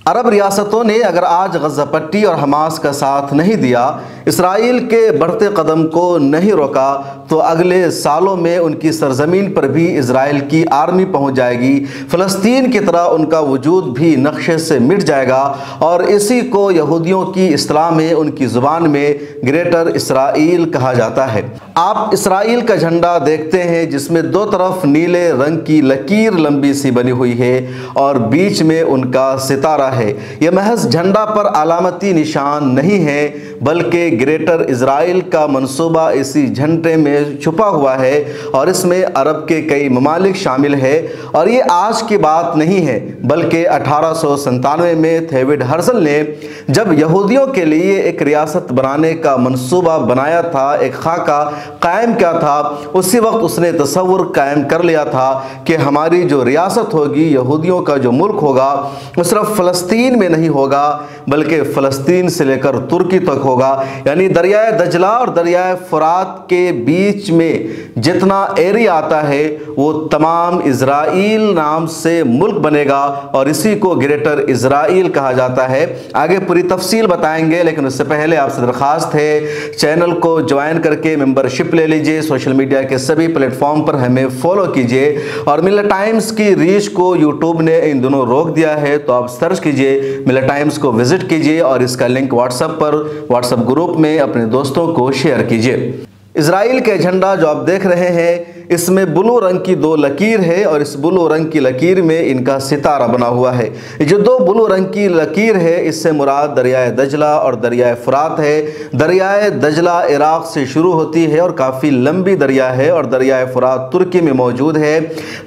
عرب ریاستوں نے اگر آج غزہ پٹی اور حماس کا ساتھ نہیں دیا، اسرائیل کے بڑھتے قدم کو نہیں روکا، تو اگلے سالوں میں ان کی سرزمین پر بھی اسرائیل کی آرمی پہنچ جائے گی، فلسطین کی طرح ان کا وجود بھی نقشے سے مٹ جائے گا، اور اسی کو یہودیوں کی اصطلاح میں، ان کی زبان میں گریٹر اسرائیل کہا جاتا ہے۔ آپ اسرائیل کا جھنڈا دیکھتے ہیں جس میں دو طرف نیلے رنگ کی لکیر لمبی سی بنی ہوئی ہے اور بیچ میں ان کا ستارہ ہے۔ یہ محض جھنڈا پر علامتی نشان نہیں ہے، بلکہ گریٹر اسرائیل کا منصوبہ اسی جھنڈے میں چھپا ہوا ہے، اور اس میں عرب کے کئی ممالک شامل ہے۔ اور یہ آج کی بات نہیں ہے، بلکہ 1897 میں تھیوڈ ہرزل نے جب یہودیوں کے لیے ایک ریاست بنانے کا منصوبہ بنایا تھا، ایک خاکہ قائم کیا تھا، اسی وقت اس نے تصور قائم کر لیا تھا کہ ہماری جو ریاست ہوگی، یہودیوں کا جو ملک ہوگا، وہ صرف فلسطین میں نہیں ہوگا، بلکہ فلسطین سے لے کر ترکی تک ہوگا، یعنی دریائے دجلہ اور دریائے فرات کے بیچ میں جتنا ایریا آتا ہے وہ تمام اسرائیل نام سے ملک بنے گا، اور اسی کو گریٹر اسرائیل کہا جاتا ہے۔ آگے پوری تفصیل بتائیں گے، لیکن اس سے پہلے آپ سے درخواست ہے چینل کو جوائن کر کے ممبرشپ لے لیجئے، سوشل میڈیا کے سبھی پلیٹ فارم پر ہمیں فالو کیجئے، اور ملت ٹائمز کی ریچ کو یوٹیوب نے ان دنوں روک دیا ہے، تو آپ سرچ کیجئے، ملت ٹائمز کو وزٹ کیجئے، اور اس کا لنک واٹس ایپ پر واٹس ایپ گروپ میں اپنے دوستوں کو شیئر کیجئے۔ اسرائیل کے جھنڈا جو آپ دیکھ رہے ہیں، اس میں بلو رنگ کی دو لکیر ہے، اور اس بلو رنگ کی لکیر میں ان کا ستارہ بنا ہوا ہے۔ جو دو بلو رنگ کی لکیر ہے، اس سے مراد دریائے دجلہ اور دریائے فرات ہے۔ دریائے دجلہ عراق سے شروع ہوتی ہے اور کافی لمبی دریا ہے، اور دریائے فرات ترکی میں موجود ہے۔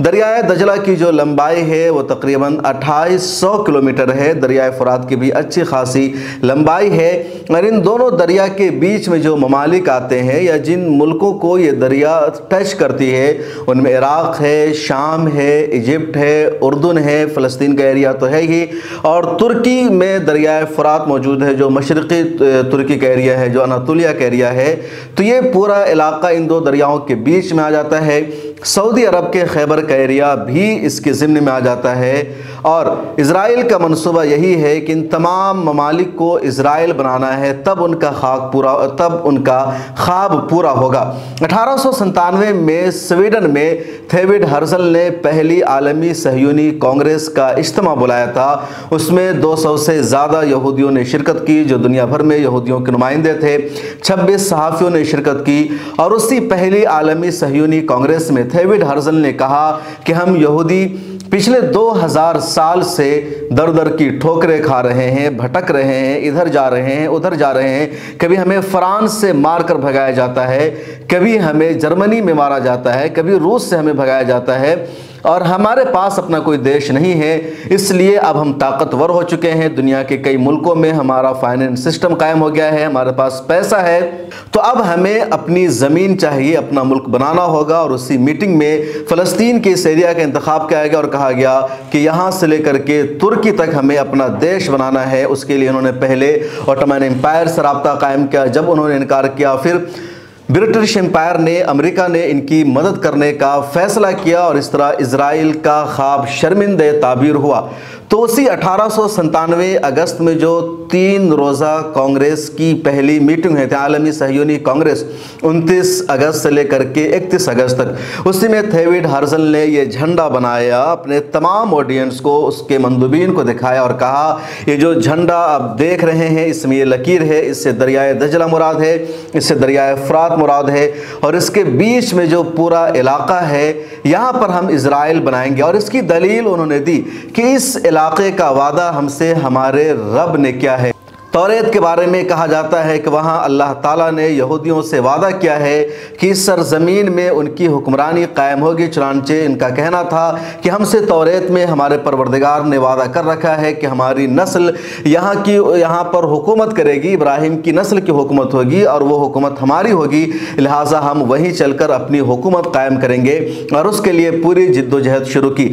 دریائے دجلہ کی جو لمبائی ہے وہ تقریباً 2800 کلومیٹر ہے، دریائے فرات کی بھی اچھی خاصی لمبائی ہے، اور ان دونوں دریا کے بیچ میں جو ممالک آتے ہیں یا جن ملکوں کو یہ دریا ٹچ کرتی ہے، ان میں عراق ہے، شام ہے، ایجپٹ ہے، اردن ہے، فلسطین کا ایریا تو ہے ہی، اور ترکی میں دریائے فرات موجود ہے جو مشرقی ترکی کا ایریا ہے، جو اناطولیہ کا ایریا ہے۔ تو یہ پورا علاقہ ان دو دریاؤں کے بیچ میں آ جاتا ہے۔ سعودی عرب کے خیبر کا ایریا بھی اس کے ضمن میں آ جاتا ہے، اور اسرائیل کا منصوبہ یہی ہے کہ ان تمام ممالک کو اسرائیل بنانا ہے، تب ان کا خواب پورا ہوگا۔ 1897 میں سویڈن میں تھیوڈ ہرزل نے پہلی عالمی صہیونی کانگریس کا اجتماع بلایا تھا۔ اس میں 200 سے زیادہ یہودیوں نے شرکت کی، جو دنیا بھر میں یہودیوں کے نمائندے تھے۔ 26 صحافیوں نے شرکت کی، اور اسی پہلی عالمی صہیونی کانگریس میں تھیوڈ ہرزل نے کہا کہ ہم یہودی پچھلے 2000 سال سے در در کی ٹھوکریں کھا رہے ہیں، بھٹک رہے ہیں، ادھر جا رہے ہیں، ادھر جا رہے ہیں، کبھی ہمیں فرانس سے مار کر بھگایا جاتا ہے، کبھی ہمیں جرمنی میں مارا جاتا ہے، کبھی روس سے ہمیں بھگایا جاتا ہے، اور ہمارے پاس اپنا کوئی دیش نہیں ہے۔ اس لیے اب ہم طاقتور ہو چکے ہیں، دنیا کے کئی ملکوں میں ہمارا فائنینس سسٹم قائم ہو گیا ہے، ہمارے پاس پیسہ ہے، تو اب ہمیں اپنی زمین چاہیے، اپنا ملک بنانا ہوگا۔ اور اسی میٹنگ میں فلسطین کے اس ایریا کا انتخاب کیا گیا، اور کہا گیا کہ یہاں سے لے کر کے ترکی تک ہمیں اپنا دیش بنانا ہے۔ اس کے لیے انہوں نے پہلے عثمانی امپائر سے رابطہ قائم کیا، جب انہوں نے انکار کیا، پھر برٹش امپائر نے، امریکہ نے ان کی مدد کرنے کا فیصلہ کیا، اور اس طرح اسرائیل کا خواب شرمندہ تعبیر ہوا۔ تو اسی 1897 اگست میں جو 3 روزہ کانگریس کی پہلی میٹنگ ہے، عالمی صہیونی کانگریس، 29 اگست سے لے کر کے 31 اگست تک، اسی میں تھیوڈ ہرزل نے یہ جھنڈا بنایا، اپنے تمام آڈینس کو، اس کے مندوبین کو دکھایا، اور کہا یہ جو جھنڈا آپ دیکھ رہے ہیں، اس میں یہ لکیر ہے، اس سے دریائے دجلہ مراد ہے، اس سے دریائے فرات مراد ہے، اور اس کے بیچ میں جو پورا علاقہ ہے، یہاں پر ہم اسرائیل بنائیں گے۔ اور اس کی دلیل انہوں نے دی کہ اس علاقے کا وعدہ ہم سے ہمارے رب نے کیا ہے۔ توریت کے بارے میں کہا جاتا ہے کہ وہاں اللہ تعالیٰ نے یہودیوں سے وعدہ کیا ہے کہ اس سرزمین میں ان کی حکمرانی قائم ہوگی، چنانچہ ان کا کہنا تھا کہ ہم سے توریت میں ہمارے پروردگار نے وعدہ کر رکھا ہے کہ ہماری نسل یہاں پر حکومت کرے گی، ابراہیم کی نسل کی حکومت ہوگی، اور وہ حکومت ہماری ہوگی، لہٰذا ہم وہیں چل کر اپنی حکومت قائم کریں گے، اور اس کے لیے پوری جد و جہد شروع کی۔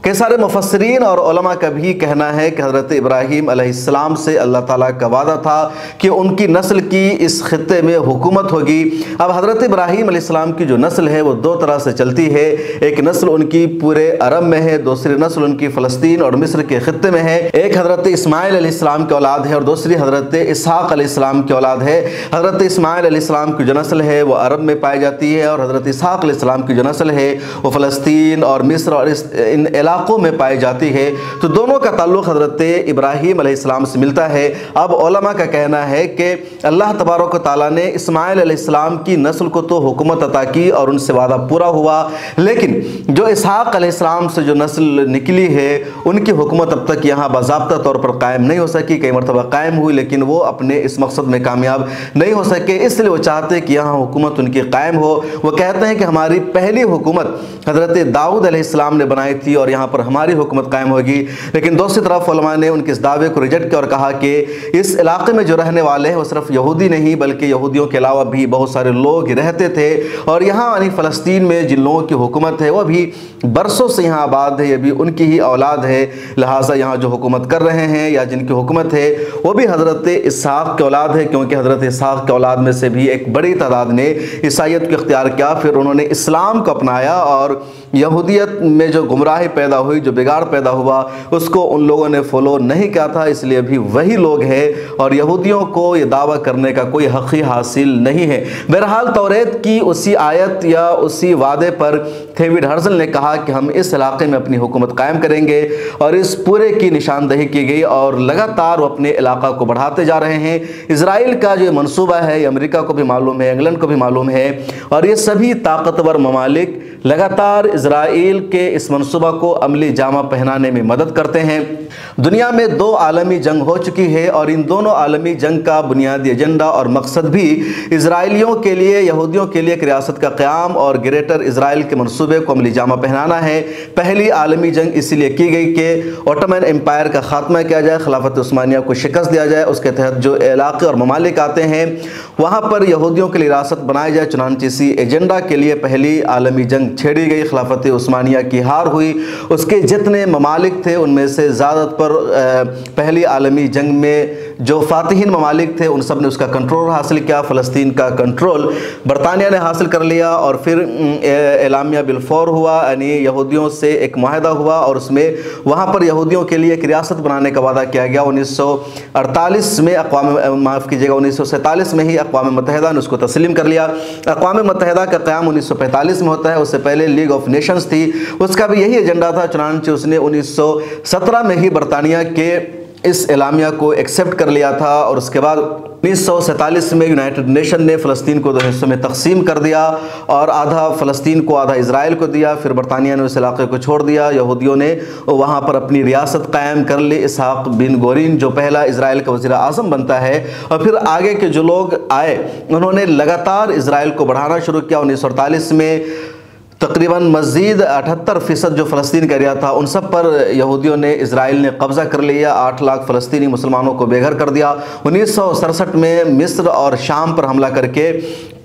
کئی سارے مفسرین اور علماء کا بھی کہنا ہے کہ حضرت ابراہیم علیہ السلام سے اللہ تعالیٰ کا وعدہ تھا کہ ان کی نسل کی اس خطے میں حکومت ہوگی۔ اب حضرت ابراہیم علیہ السلام کی جو نسل ہے وہ دو طرح سے چلتی ہے، ایک نسل ان کی پورے عرب میں ہے، دوسری نسل ان کی فلسطین اور مصر کے خطے میں ہے۔ ایک حضرت اسماعیل علیہ السلام کی اولاد ہے اور دوسری حضرت اسحاق علیہ السلام کی اولاد ہے۔ حضرت اسماعیل علیہ السلام کی جو نسل ہے وہ عرب میں پائی جاتی ہے، اور حضرت اسحاق علیہ السلام کی جو نسل ہے وہ فلسطین اور مصر اور ان علاقوں میں پائی جاتی ہے۔ تو دونوں کا تعلق حضرت ابراہیم علیہ السلام سے ملتا ہے۔ اب علماء کا کہنا ہے کہ اللہ تبارک و تعالیٰ نے اسماعیل علیہ السلام کی نسل کو تو حکومت عطا کی اور ان سے وعدہ پورا ہوا، لیکن جو اسحاق علیہ السلام سے جو نسل نکلی ہے ان کی حکومت اب تک یہاں باضابطہ طور پر قائم نہیں ہو سکی۔ کئی مرتبہ قائم ہوئی لیکن وہ اپنے اس مقصد میں کامیاب نہیں ہو سکے، اس لیے وہ چاہتے کہ یہاں حکومت ان کی قائم ہو۔ وہ کہتے ہیں کہ ہماری پہلی حکومت حضرت داؤد علیہ السلام نے بنائی تھی اور یہاں پر ہماری حکومت قائم ہوگی، لیکن دوسری طرف علماء نے ان کے اس دعوے کو ریجیکٹ کیا اور کہا کہ اس علاقے میں جو رہنے والے ہیں وہ صرف یہودی نہیں بلکہ یہودیوں کے علاوہ بھی بہت سارے لوگ رہتے تھے، اور یہاں یعنی فلسطین میں جن لوگوں کی حکومت ہے وہ بھی برسوں سے یہاں آباد ہے، یہ بھی ان کی ہی اولاد ہے، لہٰذا یہاں جو حکومت کر رہے ہیں یا جن کی حکومت ہے وہ بھی حضرت اسحاق کی اولاد ہے، کیونکہ حضرت اسحاق کی اولاد میں سے بھی ایک بڑی تعداد نے عیسائیت کو اختیار کیا، پھر انہوں نے اسلام کو اپنایا، اور یہودیت میں جو گمراہی پیدا ہوئی، جو بگاڑ پیدا ہوا، اس کو ان لوگوں نے فالو نہیں کیا تھا، اس لیے بھی وہی لوگ ہیں اور یہودیوں کو یہ دعویٰ کرنے کا کوئی حق حاصل نہیں ہے۔ بہرحال توریت کی اسی آیت یا اسی وعدے پر تھیوڈ ہرزل نے کہا کہ ہم اس علاقے میں اپنی حکومت قائم کریں گے، اور اس پورے کی نشاندہی کی گئی اور لگاتار وہ اپنے علاقہ کو بڑھاتے جا رہے ہیں۔ اسرائیل کا جو منصوبہ ہے یہ امریکہ کو بھی معلوم ہے، انگلینڈ کو بھی معلوم ہے، اور یہ سبھی طاقتور ممالک لگاتار اسرائیل کے اس منصوبہ کو عملی جامہ پہنانے میں مدد کرتے ہیں۔ دنیا میں دو عالمی جنگ ہو چکی ہے اور ان دونوں عالمی جنگ کا بنیادی ایجنڈا اور مقصد بھی اسرائیلیوں کے لیے، یہودیوں کے لیے ایک ریاست کا قیام اور گریٹر اسرائیل کے منصوبے کو عملی جامہ پہنانا ہے۔ پہلی عالمی جنگ اسی لیے کی گئی کہ اوٹمن امپائر کا خاتمہ کیا جائے، خلافت عثمانیہ کو شکست دیا جائے، اس کے تحت جو علاقے اور ممالک آتے ہیں وہاں پر یہودیوں کے لیے ریاست بنائی جائے۔ چنانچہ اسی ایجنڈا کے لیے پہلی عالمی جنگ چھیڑی گئی، خلافت عثمانیہ کی ہار ہوئی، اس کے جتنے ممالک تھے ان میں سے زیادہ پر پہلی عالمی جنگ میں جو فاتحین ممالک تھے ان سب نے اس کا کنٹرول حاصل کیا۔ فلسطین کا کنٹرول برطانیہ نے حاصل کر لیا، اور پھر اعلامیہ بلفور ہوا، یعنی یہودیوں سے ایک معاہدہ ہوا اور اس میں وہاں پر یہودیوں کے لیے ایک ریاست بنانے کا وعدہ کیا گیا۔ 1948 میں معاف کیجیے گا 1947 میں ہی اقوام متحدہ نے اس کو تسلیم کر لیا۔ اقوام متحدہ کا قیام 1945 میں ہوتا ہے، اس سے پہلے لیگ آف نیشنز تھی، اس کا بھی یہی ایجنڈا تھا، چنانچہ اس نے 1917 میں ہی برطانیہ کے اس اعلامیہ کو ایکسیپٹ کر لیا تھا، اور اس کے بعد 1947 میں یونائٹڈ نیشن نے فلسطین کو دو حصوں میں تقسیم کر دیا اور آدھا فلسطین کو آدھا اسرائیل کو دیا۔ پھر برطانیہ نے اس علاقے کو چھوڑ دیا، یہودیوں نے وہاں پر اپنی ریاست قائم کر لی۔ اسحاق بن گورین جو پہلا اسرائیل کا وزیر اعظم بنتا ہے، اور پھر آگے کے جو لوگ آئے انہوں نے لگاتار اسرائیل کو بڑھانا شروع کیا۔ 1948 میں تقریباً مزید 78% جو فلسطین کا ایریا تھا ان سب پر یہودیوں نے، اسرائیل نے قبضہ کر لیا، 8 لاکھ فلسطینی مسلمانوں کو بے گھر کر دیا۔ 1967 میں مصر اور شام پر حملہ کر کے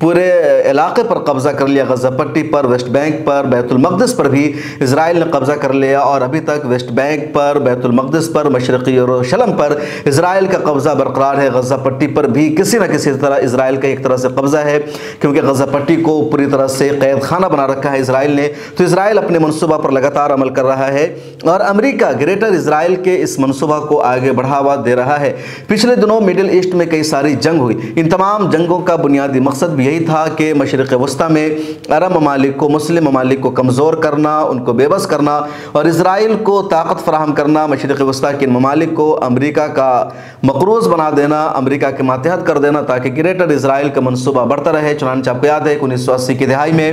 پورے علاقے پر قبضہ کر لیا، غزہ پٹی پر، ویسٹ بینک پر، بیت المقدس پر بھی اسرائیل نے قبضہ کر لیا، اور ابھی تک ویسٹ بینک پر، بیت المقدس پر، مشرقی یروشلم پر اسرائیل کا قبضہ برقرار ہے۔ غزہ پٹی پر بھی کسی نہ کسی طرح اسرائیل کا ایک طرح سے قبضہ ہے، کیونکہ غزہ پٹی کو پوری طرح سے قید خانہ بنا رکھا ہے اسرائیل نے۔ تو اسرائیل اپنے منصوبہ پر لگاتار عمل کر رہا ہے، اور امریکہ گریٹر اسرائیل کے اس منصوبہ کو آگے بڑھاوا دے رہا ہے۔ پچھلے دنوں مڈل ایسٹ میں کئی ساری جنگ ہوئی، ان تمام جنگوں کا بنیادی مقصد بھی یہی تھا کہ مشرق وسطیٰ میں عرب ممالک کو، مسلم ممالک کو کمزور کرنا، ان کو بے بس کرنا، اور اسرائیل کو طاقت فراہم کرنا، مشرق وسطیٰ کے ممالک کو امریکہ کا مقروض بنا دینا، امریکہ کے ماتحت کر دینا، تاکہ گریٹر اسرائیل کا منصوبہ بڑھتا رہے۔ چنانچہ آپ کو یاد ہے کہ 1980 کی دہائی میں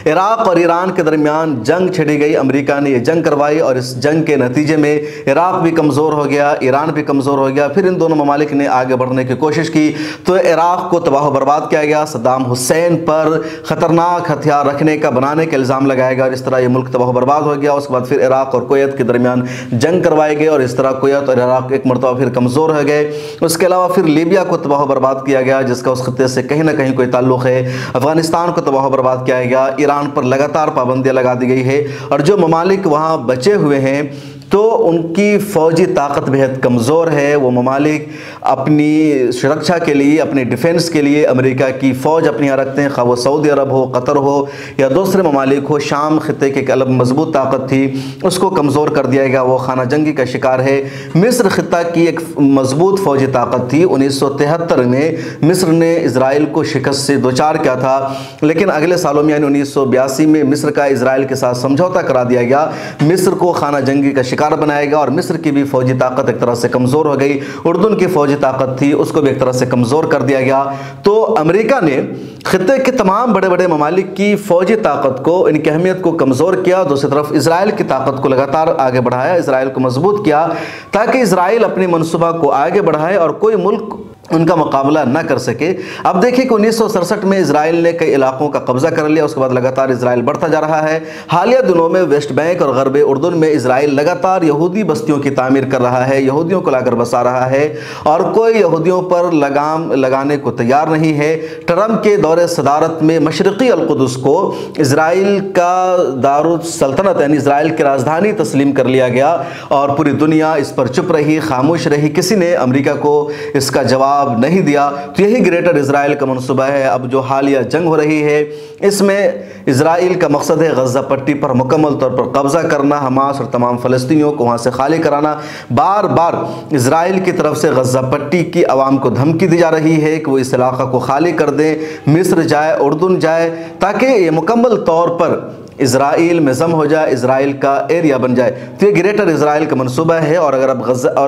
عراق اور ایران کے درمیان جنگ چھڑی گئی، امریکہ نے یہ جنگ کروائی، اور اس جنگ کے نتیجے میں عراق بھی کمزور ہو گیا، ایران بھی کمزور ہو گیا۔ پھر ان دونوں ممالک نے آگے بڑھنے کی کوشش کی تو عراق کو تباہ و برباد کیا گیا، صدام صدام حسین پر خطرناک ہتھیار رکھنے کا بنانے کا الزام لگائے گا، اور اس طرح یہ ملک تباہ و برباد ہو گیا۔ اس کے بعد پھر عراق اور کویت کے درمیان جنگ کروائی گئی، اور اس طرح کویت اور عراق ایک مرتبہ پھر کمزور ہو گئے۔ اس کے علاوہ پھر لیبیا کو تباہ و برباد کیا گیا، جس کا اس خطے سے کہیں نہ کہیں کوئی تعلق ہے۔ افغانستان کو تباہ و برباد کیا گیا، ایران پر لگاتار پابندیاں لگا دی گئی ہے، اور جو ممالک وہاں بچے ہوئے ہیں تو ان کی فوجی طاقت بہت کمزور ہے۔ وہ ممالک اپنی سرکشا کے لیے، اپنی ڈیفنس کے لیے امریکہ کی فوج اپنے یہاں رکھتے ہیں، خواہ وہ سعودی عرب ہو، قطر ہو یا دوسرے ممالک ہو۔ شام خطے کی ایک الگ مضبوط طاقت تھی، اس کو کمزور کر دیا گیا، وہ خانہ جنگی کا شکار ہے۔ مصر خطہ کی ایک مضبوط فوجی طاقت تھی، 1973 میں مصر نے اسرائیل کو شکست سے دوچار کیا تھا، لیکن اگلے سالوں میں یعنی 1982 میں مصر کا اسرائیل کے ساتھ سمجھوتا کرا دیا گیا، مصر کو خانہ جنگی کا شکار بنائے گا، اور مصر کی بھی فوجی طاقت ایک طرح سے کمزور ہو گئی۔ اردن کی فوجی طاقت تھی، اس کو بھی ایک طرح سے کمزور کر دیا گیا۔ تو امریکہ نے خطے کے تمام بڑے بڑے ممالک کی فوجی طاقت کو، ان کی اہمیت کو کمزور کیا، دوسری طرف اسرائیل کی طاقت کو لگاتار آگے بڑھایا، اسرائیل کو مضبوط کیا تاکہ اسرائیل اپنے منصوبہ کو آگے بڑھائے اور کوئی ملک ان کا مقابلہ نہ کر سکے۔ اب دیکھیں کہ 1967 میں اسرائیل نے کئی علاقوں کا قبضہ کر لیا، اس کے بعد لگاتار اسرائیل بڑھتا جا رہا ہے۔ حالیہ دنوں میں ویسٹ بینک اور غرب اردن میں اسرائیل لگاتار یہودی بستیوں کی تعمیر کر رہا ہے، یہودیوں کو لا کر بسا رہا ہے، اور کوئی یہودیوں پر لگام لگانے کو تیار نہیں ہے۔ ٹرمپ کے دور صدارت میں مشرقی القدس کو اسرائیل کا دارالسلطنت یعنی اسرائیل کی راجدھانی تسلیم کر لیا گیا، اور پوری دنیا اس پر چپ رہی، خاموش رہی، کسی نے امریکہ کو اس کا جواب نہیں دیا۔ تو یہی گریٹر اسرائیل کا منصوبہ ہے۔ اب جو حالیہ جنگ ہو رہی ہے، اس میں اسرائیل کا مقصد ہے غزہ پٹی پر مکمل طور پر قبضہ کرنا، حماس اور تمام فلسطینیوں کو وہاں سے خالی کرانا۔ بار بار اسرائیل کی طرف سے غزہ پٹی کی عوام کو دھمکی دی جا رہی ہے کہ وہ اس علاقہ کو خالی کر دیں، مصر جائے، اردن جائے، تاکہ یہ مکمل طور پر اسرائیل میں ضم ہو جائے، اسرائیل کا ایریا بن جائے۔ تو یہ گریٹر اسرائیل کا منصوبہ ہے، اور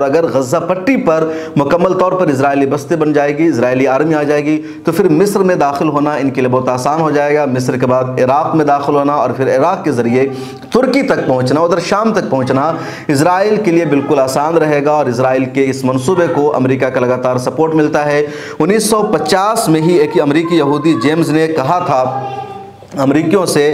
اگر غزہ پٹی پر مکمل طور پر اسرائیلی بستی بن جائے گی، اسرائیلی آرمی آ جائے گی، تو پھر مصر میں داخل ہونا ان کے لیے بہت آسان ہو جائے گا۔ مصر کے بعد عراق میں داخل ہونا، اور پھر عراق کے ذریعے ترکی تک پہنچنا، ادھر شام تک پہنچنا اسرائیل کے لیے بالکل آسان رہے گا، اور اسرائیل کے اس منصوبے کو امریکہ کا لگاتار سپورٹ ملتا ہے۔ 1950 میں ہی ایک امریکی یہودی جیمز نے کہا تھا امریکیوں سے،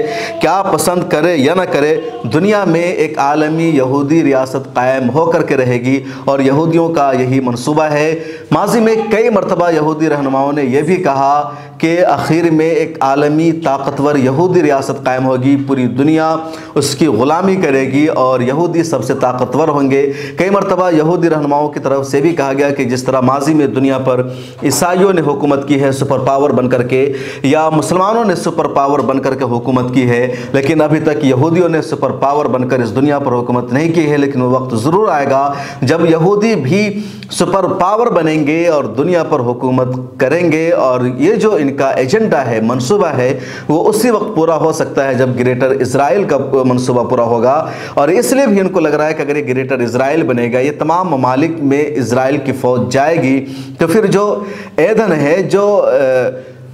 کیا پسند کرے یا نہ کرے، دنیا میں ایک عالمی یہودی ریاست قائم ہو کر کے رہے گی، اور یہودیوں کا یہی منصوبہ ہے۔ ماضی میں کئی مرتبہ یہودی رہنماؤں نے یہ بھی کہا کہ آخر میں ایک عالمی طاقتور یہودی ریاست قائم ہوگی، پوری دنیا اس کی غلامی کرے گی، اور یہودی سب سے طاقتور ہوں گے۔ کئی مرتبہ یہودی رہنماؤں کی طرف سے بھی کہا گیا کہ جس طرح ماضی میں دنیا پر عیسائیوں نے حکومت کی ہے سپر پاور بن کر کے، یا مسلمانوں نے سپر پاور بن کر کے حکومت کی ہے، لیکن ابھی تک یہودیوں نے سپر پاور بن کر اس دنیا پر حکومت نہیں کی ہے، لیکن وہ وقت ضرور آئے گا جب یہودی بھی سپر پاور بنیں گے اور دنیا پر حکومت کریں گے، اور یہ جو ان کا ایجنڈا ہے، منصوبہ ہے، وہ اسی وقت پورا ہو سکتا ہے جب گریٹر اسرائیل کا منصوبہ پورا ہوگا۔ اور اس لیے بھی ان کو لگ رہا ہے کہ اگر یہ گریٹر اسرائیل بنے گا، یہ تمام ممالک میں اسرائیل کی فوج جائے گی، تو پھر جو ایندھن ہے، جو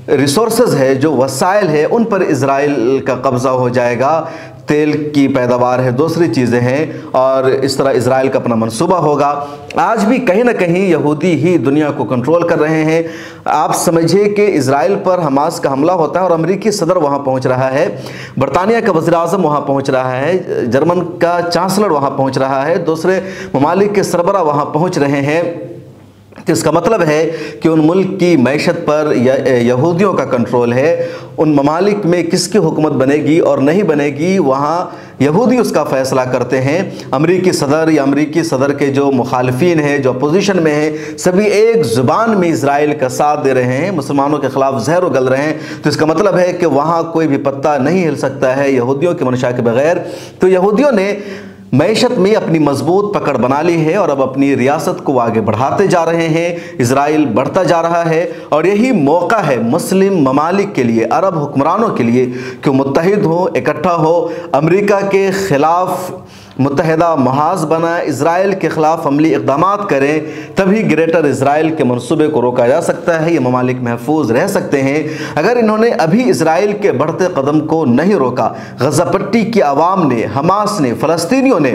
ریسورسز ہے، جو وسائل ہے، ان پر اسرائیل کا قبضہ ہو جائے گا۔ تیل کی پیداوار ہے، دوسری چیزیں ہیں، اور اس طرح اسرائیل کا اپنا منصوبہ ہوگا۔ آج بھی کہیں نہ کہیں یہودی ہی دنیا کو کنٹرول کر رہے ہیں۔ آپ سمجھے کہ اسرائیل پر حماس کا حملہ ہوتا ہے اور امریکی صدر وہاں پہنچ رہا ہے، برطانیہ کا وزیر اعظم وہاں پہنچ رہا ہے، جرمن کا چانسلر وہاں پہنچ رہا ہے، دوسرے ممالک کے سربراہ وہاں پہنچ رہے ہیں۔ اس کا مطلب ہے کہ ان ملک کی معیشت پر یہودیوں کا کنٹرول ہے۔ ان ممالک میں کس کی حکومت بنے گی اور نہیں بنے گی، وہاں یہودی اس کا فیصلہ کرتے ہیں۔ امریکی صدر یا امریکی صدر کے جو مخالفین ہیں، جو اپوزیشن میں ہیں، سبھی ایک زبان میں اسرائیل کا ساتھ دے رہے ہیں، مسلمانوں کے خلاف زہر اگل رہے ہیں۔ تو اس کا مطلب ہے کہ وہاں کوئی بھی پتہ نہیں ہل سکتا ہے یہودیوں کی منشا کے بغیر۔ تو یہودیوں نے معیشت میں اپنی مضبوط پکڑ بنا لی ہے، اور اب اپنی ریاست کو آگے بڑھاتے جا رہے ہیں۔ اسرائیل بڑھتا جا رہا ہے، اور یہی موقع ہے مسلم ممالک کے لیے، عرب حکمرانوں کے لیے، کہ متحد ہو، اکٹھا ہو، امریکہ کے خلاف متحدہ محاذ بنائیں، اسرائیل کے خلاف عملی اقدامات کریں، تبھی گریٹر اسرائیل کے منصوبے کو روکا جا سکتا ہے، یہ ممالک محفوظ رہ سکتے ہیں۔ اگر انہوں نے ابھی اسرائیل کے بڑھتے قدم کو نہیں روکا، غزہ پٹی کی عوام نے، حماس نے، فلسطینیوں نے